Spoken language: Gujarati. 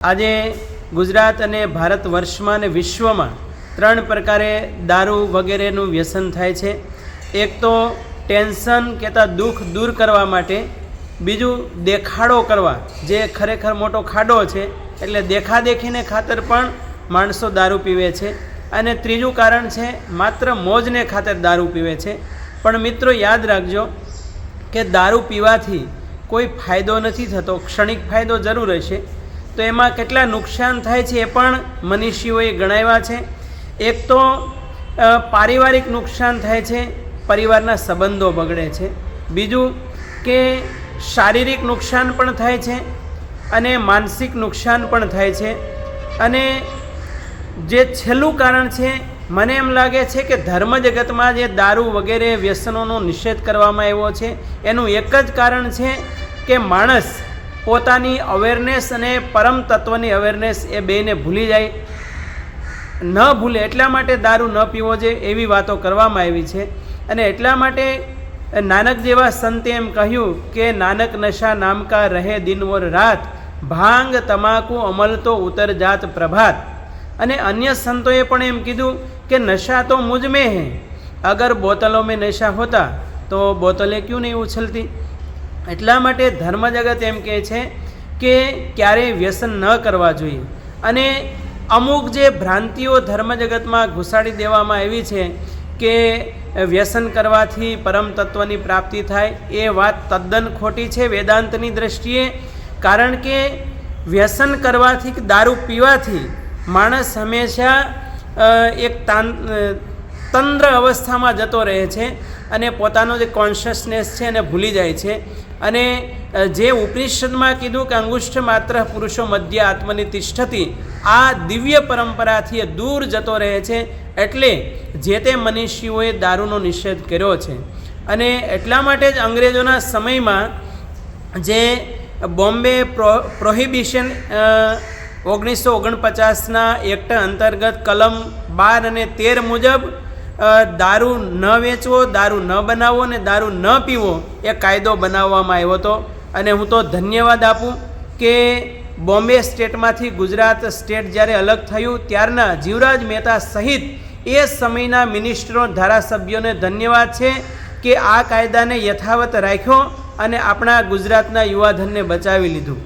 આજે ગુજરાત અને ભારત વર્ષમાં અને વિશ્વમાં ત્રણ પ્રકારે દારૂ વગેરેનું વ્યસન થાય છે। એક તો ટેન્શન કહેતા દુઃખ દૂર કરવા માટે, બીજું દેખાડો કરવા, જે ખરેખર મોટો ખાડો છે, એટલે દેખાદેખીને ખાતર પણ માણસો દારૂ પીવે છે। અને ત્રીજું કારણ છે માત્ર મોજને ખાતર દારૂ પીવે છે। પણ મિત્રો યાદ રાખજો કે દારૂ પીવાથી કોઈ ફાયદો નથી થતો, ક્ષણિક ફાયદો જરૂર હશે, તો એમાં કેટલા નુકસાન થાય છે એ પણ મનીષીઓએ ગણાવ્યા છે। એક તો પારિવારિક નુકસાન થાય છે, પરિવારના સંબંધો બગડે છે। બીજું કે શારીરિક નુકસાન પણ થાય છે અને માનસિક નુકસાન પણ થાય છે। અને જે છેલ્લું કારણ છે, મને એમ લાગે છે કે ધર્મ જગતમાં જે દારૂ વગેરે વ્યસનોનો નિષેધ કરવામાં આવ્યો છે, એનું એક જ કારણ છે કે માણસ પોતાની અવેરનેસ અને પરમ તત્વની અવેરનેસ એ બેને ભૂલી જાય, ન ભૂલે એટલા માટે દારૂ ન પીવો જોઈએ એવી વાતો કરવામાં આવી છે। અને એટલા માટે નાનક જેવા સંતે એમ કહ્યું કે નાનક નશા નામ કા રહે દિન ઓર રાત, ભાંગ તમાકુ અમલ તો ઉતર જાત પ્રભાત। અને અન્ય સંતોએ પણ એમ કીધું કે નશા તો મુझ में है, અગર બોતલો में નશા હોતા તો બોતલે ક્यों નહીં ઉછલતી। એટલા માટે ધર્મ જગત એમ કહે છે કે ક્યારેય વ્યસન ન કરવા જોઈએ। અને અમુક જે ભ્રાંતિઓ ધર્મ જગતમાં ઘુસાડી દેવામાં આવી છે કે વ્યસન કરવાથી પરમ તત્વની પ્રાપ્તિ થાય, એ વાત તદ્દન ખોટી છે વેદાંતની દૃષ્ટિએ। કારણ કે વ્યસન કરવાથી, દારૂ પીવાથી માણસ હંમેશા એક તંદ્ર અવસ્થામાં જતો રહે છે અને પોતાનો જે કોન્શિયસનેસ છે એને ભૂલી જાય છે। અને જે ઉપનિષદમાં કીધું કે અંગુષ્ઠ માત્ર પુરુષો મધ્ય આત્મની તિષ્ઠતી, આ દિવ્ય પરંપરાથી દૂર જતો રહે છે। એટલે જે તે મનીષીઓએ દારૂનો નિષેધ કર્યો છે। અને એટલા માટે જ અંગ્રેજોના સમયમાં જે બોમ્બે પ્રોહિબિશન 1949ના એક્ટ અંતર્ગત કલમ 12 અને 13 મુજબ દારૂ ન વેચવો, દારૂ ન બનાવવો અને દારૂ ન પીવો એ કાયદો બનાવવામાં આવ્યો હતો। અને હું તો ધન્યવાદ આપું કે બોમ્બે સ્ટેટમાંથી ગુજરાત સ્ટેટ જ્યારે અલગ થયું ત્યારના જીવરાજ મહેતા સહિત એ સમયના મિનિસ્ટરો, ધારાસભ્યોને ધન્યવાદ છે કે આ કાયદાને યથાવત રાખ્યો અને આપણા ગુજરાતના યુવાધનને બચાવી લીધું।